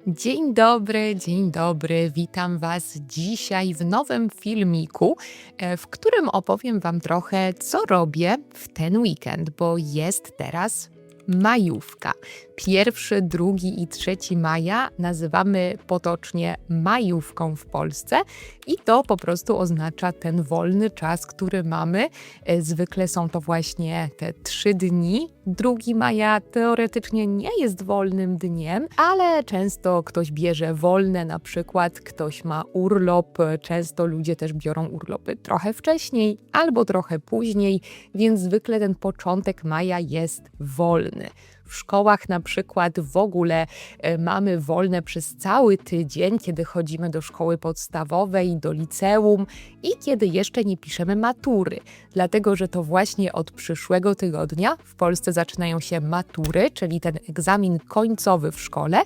Dzień dobry, witam Was dzisiaj w nowym filmiku, w którym opowiem Wam trochę, co robię w ten weekend, bo jest teraz majówka. 1, 2 i 3 maja nazywamy potocznie majówką w Polsce i to po prostu oznacza ten wolny czas, który mamy. Zwykle są to właśnie te 3 dni. 2 maja teoretycznie nie jest wolnym dniem, ale często ktoś bierze wolne, na przykład ktoś ma urlop. Często ludzie też biorą urlopy trochę wcześniej albo trochę później, więc zwykle ten początek maja jest wolny. W szkołach na przykład w ogóle mamy wolne przez cały tydzień, kiedy chodzimy do szkoły podstawowej, do liceum i kiedy jeszcze nie piszemy matury. Dlatego, że to właśnie od przyszłego tygodnia w Polsce zaczynają się matury, czyli ten egzamin końcowy w szkole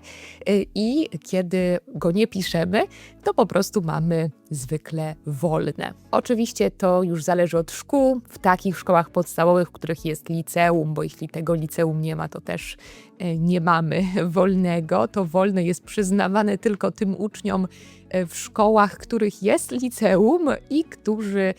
i kiedy go nie piszemy, to po prostu mamy zwykle wolne. Oczywiście to już zależy od szkół. W takich szkołach podstawowych, w których jest liceum, bo jeśli tego liceum nie ma, to też nie mamy wolnego. To wolne jest przyznawane tylko tym uczniom w szkołach, których jest liceum i którzy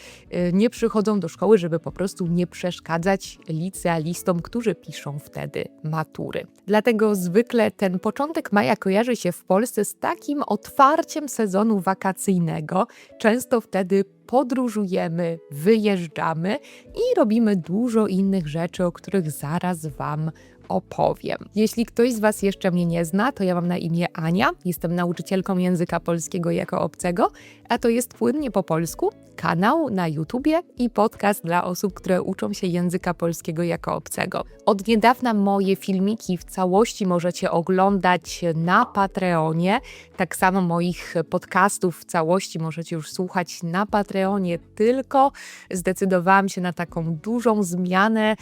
nie przychodzą do szkoły, żeby po prostu nie przeszkadzać licealistom, którzy piszą wtedy matury. Dlatego zwykle ten początek maja kojarzy się w Polsce z takim otwarciem sezonu wakacyjnego. Często wtedy podróżujemy, wyjeżdżamy i robimy dużo innych rzeczy, o których zaraz Wam opowiem. Jeśli ktoś z Was jeszcze mnie nie zna, to ja mam na imię Ania, jestem nauczycielką języka polskiego jako obcego, a to jest Płynnie po polsku, kanał na YouTubie i podcast dla osób, które uczą się języka polskiego jako obcego. Od niedawna moje filmiki w całości możecie oglądać na Patreonie, tak samo moich podcastów w całości możecie już słuchać na Patreonie, tylko zdecydowałam się na taką dużą zmianę,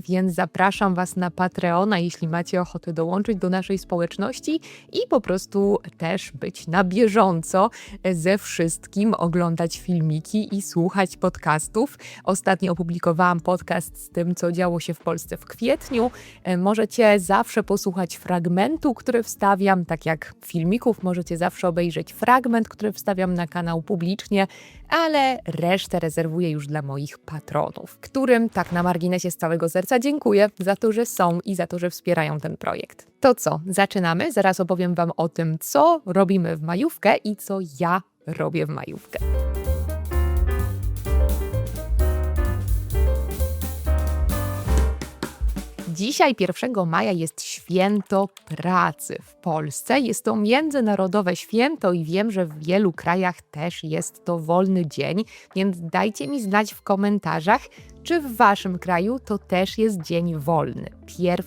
więc zapraszam Was na Patreona, jeśli macie ochotę dołączyć do naszej społeczności i po prostu też być na bieżąco ze wszystkim, oglądać filmiki i słuchać podcastów. Ostatnio opublikowałam podcast z tym, co działo się w Polsce w kwietniu. Możecie zawsze posłuchać fragmentu, który wstawiam, tak jak filmików, możecie zawsze obejrzeć fragment, który wstawiam na kanał publicznie, ale resztę rezerwuję już dla moich patronów, którym tak na marginesie z całego serca dziękuję za to, że są i za to, że wspierają ten projekt. To co, zaczynamy? Zaraz opowiem Wam o tym, co robimy w majówkę i co ja robię w majówkę. Dzisiaj 1 maja jest święto pracy w Polsce. Jest to międzynarodowe święto i wiem, że w wielu krajach też jest to wolny dzień, więc dajcie mi znać w komentarzach, czy w Waszym kraju to też jest dzień wolny, 1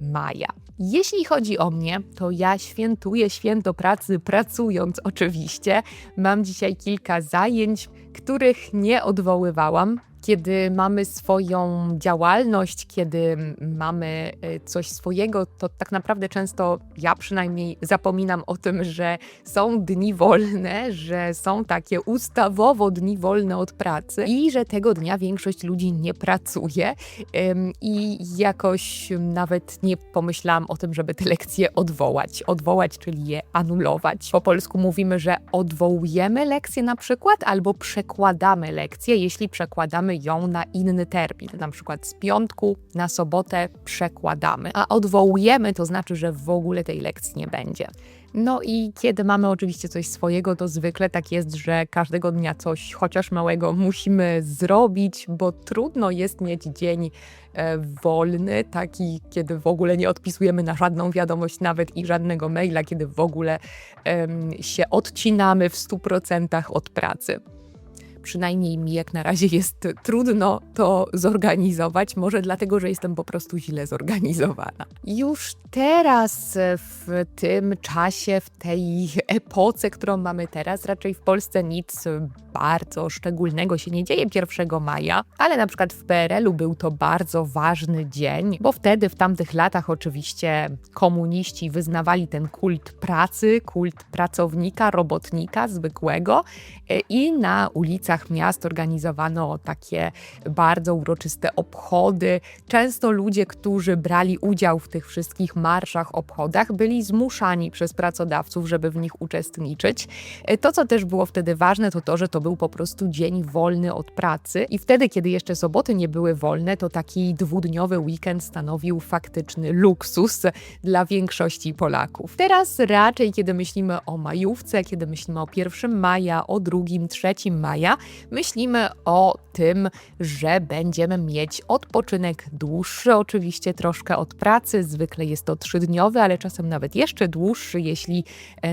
maja. Jeśli chodzi o mnie, to ja świętuję święto pracy pracując oczywiście. Mam dzisiaj kilka zajęć, których nie odwoływałam. Kiedy mamy swoją działalność, kiedy mamy coś swojego, to tak naprawdę często ja przynajmniej zapominam o tym, że są dni wolne, że są takie ustawowo dni wolne od pracy i że tego dnia większość ludzi nie pracuje i jakoś nawet nie pomyślałam o tym, żeby te lekcje odwołać. Odwołać, czyli je anulować. Po polsku mówimy, że odwołujemy lekcję na przykład albo przekładamy lekcję, jeśli przekładamy ją na inny termin, na przykład z piątku na sobotę przekładamy, a odwołujemy to znaczy, że w ogóle tej lekcji nie będzie. No i kiedy mamy oczywiście coś swojego, to zwykle tak jest, że każdego dnia coś chociaż małego musimy zrobić, bo trudno jest mieć dzień wolny, taki, kiedy w ogóle nie odpisujemy na żadną wiadomość nawet i żadnego maila, kiedy w ogóle się odcinamy w 100% od pracy. Przynajmniej mi jak na razie jest trudno to zorganizować, może dlatego, że jestem po prostu źle zorganizowana. Już teraz w tym czasie, w tej epoce, którą mamy teraz, raczej w Polsce nic bardzo szczególnego się nie dzieje 1 maja, ale na przykład w PRL-u był to bardzo ważny dzień, bo wtedy w tamtych latach oczywiście komuniści wyznawali ten kult pracy, kult pracownika, robotnika zwykłego i na ulicach ulicach miast organizowano takie bardzo uroczyste obchody. Często ludzie, którzy brali udział w tych wszystkich marszach, obchodach, byli zmuszani przez pracodawców, żeby w nich uczestniczyć. To, co też było wtedy ważne, to to, że to był po prostu dzień wolny od pracy i wtedy, kiedy jeszcze soboty nie były wolne, to taki dwudniowy weekend stanowił faktyczny luksus dla większości Polaków. Teraz raczej, kiedy myślimy o majówce, kiedy myślimy o 1 maja, o 2, 3 maja, myślimy o tym, że będziemy mieć odpoczynek dłuższy, oczywiście troszkę od pracy, zwykle jest to 3-dniowy, ale czasem nawet jeszcze dłuższy, jeśli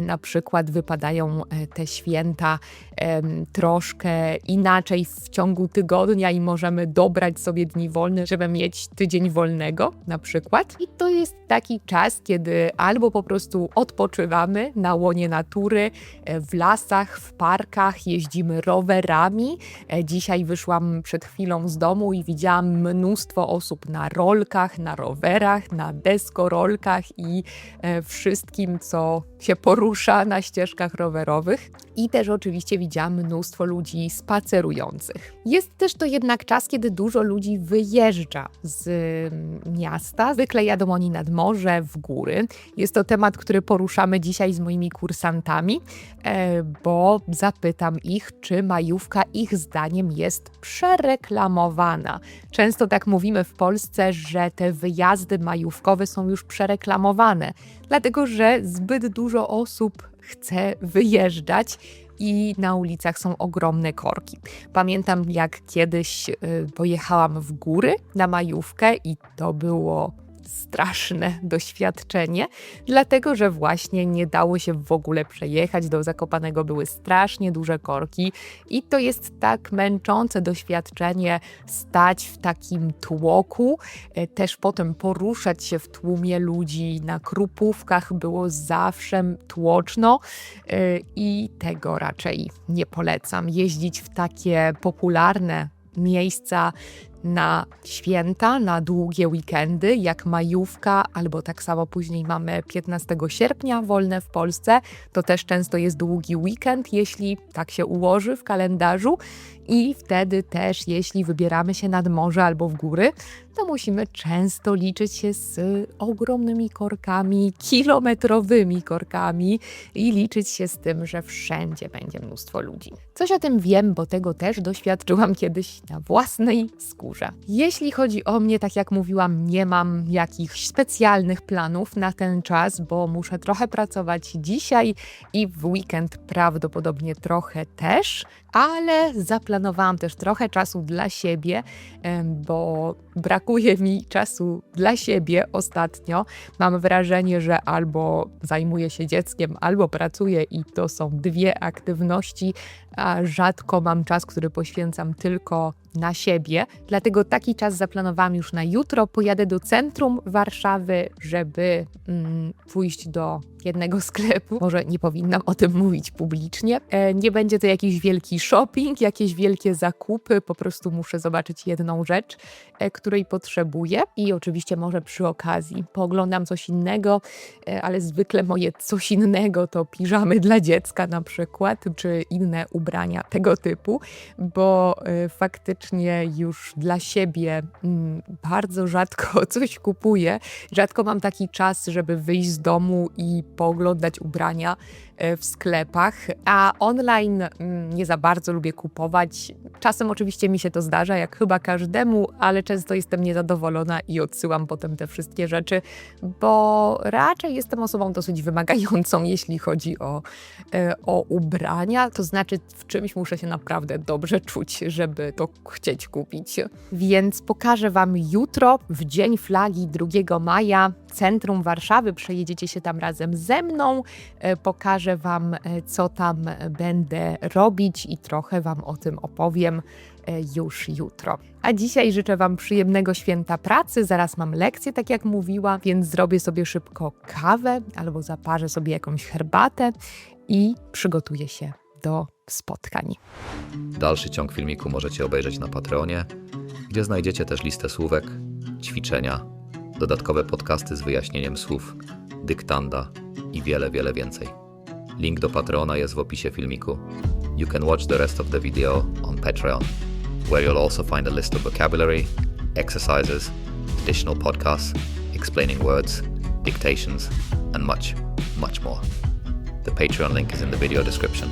na przykład wypadają te święta troszkę inaczej w ciągu tygodnia i możemy dobrać sobie dni wolne, żeby mieć tydzień wolnego na przykład. I to jest taki czas, kiedy albo po prostu odpoczywamy na łonie natury, w lasach, w parkach, jeździmy rowerami. Dzisiaj wyszłam przed chwilą z domu i widziałam mnóstwo osób na rolkach, na rowerach, na deskorolkach i wszystkim, co się porusza na ścieżkach rowerowych. I też oczywiście widziałam mnóstwo ludzi spacerujących. Jest też to jednak czas, kiedy dużo ludzi wyjeżdża z miasta. Zwykle jadą oni nad morze, w góry. Jest to temat, który poruszamy dzisiaj z moimi kursantami, bo zapytam ich, czy majówka ich zdaniem jest przereklamowana. Często tak mówimy w Polsce, że te wyjazdy majówkowe są już przereklamowane, dlatego że zbyt dużo osób chce wyjeżdżać i na ulicach są ogromne korki. Pamiętam, jak kiedyś pojechałam w góry na majówkę i to było straszne doświadczenie, dlatego że właśnie nie dało się w ogóle przejechać. Do Zakopanego były strasznie duże korki i to jest tak męczące doświadczenie stać w takim tłoku, też potem poruszać się w tłumie ludzi. Na Krupówkach było zawsze tłoczno i tego raczej nie polecam. Jeździć w takie popularne miejsca na święta, na długie weekendy, jak majówka, albo tak samo później mamy 15 sierpnia wolne w Polsce, to też często jest długi weekend, jeśli tak się ułoży w kalendarzu i wtedy też, jeśli wybieramy się nad morze albo w góry, to musimy często liczyć się z ogromnymi korkami, kilometrowymi korkami i liczyć się z tym, że wszędzie będzie mnóstwo ludzi. Coś o tym wiem, bo tego też doświadczyłam kiedyś na własnej skórze. Jeśli chodzi o mnie, tak jak mówiłam, nie mam jakichś specjalnych planów na ten czas, bo muszę trochę pracować dzisiaj i w weekend prawdopodobnie trochę też, ale zaplanowałam też trochę czasu dla siebie, bo brakuje mi czasu dla siebie ostatnio. Mam wrażenie, że albo zajmuję się dzieckiem, albo pracuję i to są dwie aktywności, a rzadko mam czas, który poświęcam tylko na siebie. Dlatego taki czas zaplanowałam już na jutro. Pojadę do centrum Warszawy, żeby pójść do jednego sklepu. Może nie powinnam o tym mówić publicznie. Nie będzie to jakiś wielki shopping, jakieś wielkie zakupy. Po prostu muszę zobaczyć jedną rzecz, której potrzebuję. I oczywiście może przy okazji pooglądam coś innego, ale zwykle moje coś innego to piżamy dla dziecka na przykład, czy inne ubrania tego typu, bo faktycznie już dla siebie bardzo rzadko coś kupuję. Rzadko mam taki czas, żeby wyjść z domu i pooglądać ubrania w sklepach, a online nie za bardzo lubię kupować. Czasem oczywiście mi się to zdarza, jak chyba każdemu, ale często jestem niezadowolona i odsyłam potem te wszystkie rzeczy, bo raczej jestem osobą dosyć wymagającą, jeśli chodzi o ubrania. To znaczy w czymś muszę się naprawdę dobrze czuć, żeby to chcieć kupić. Więc pokażę Wam jutro, w Dzień Flagi 2 maja, centrum Warszawy. Przejedziecie się tam razem ze mną. Pokażę Wam, co tam będę robić i trochę Wam o tym opowiem już jutro. A dzisiaj życzę Wam przyjemnego święta pracy. Zaraz mam lekcję, tak jak mówiła, więc zrobię sobie szybko kawę albo zaparzę sobie jakąś herbatę i przygotuję się do spotkań. Dalszy ciąg filmiku możecie obejrzeć na Patreonie, gdzie znajdziecie też listę słówek, ćwiczenia, dodatkowe podcasty z wyjaśnieniem słów, dyktanda i wiele, wiele więcej. Link do Patreona jest w opisie filmiku. you can watch the rest of the video on Patreon, where you'll also find a list of vocabulary, exercises, additional podcasts, explaining words, dictations, and much, much more. The Patreon link is in the video description.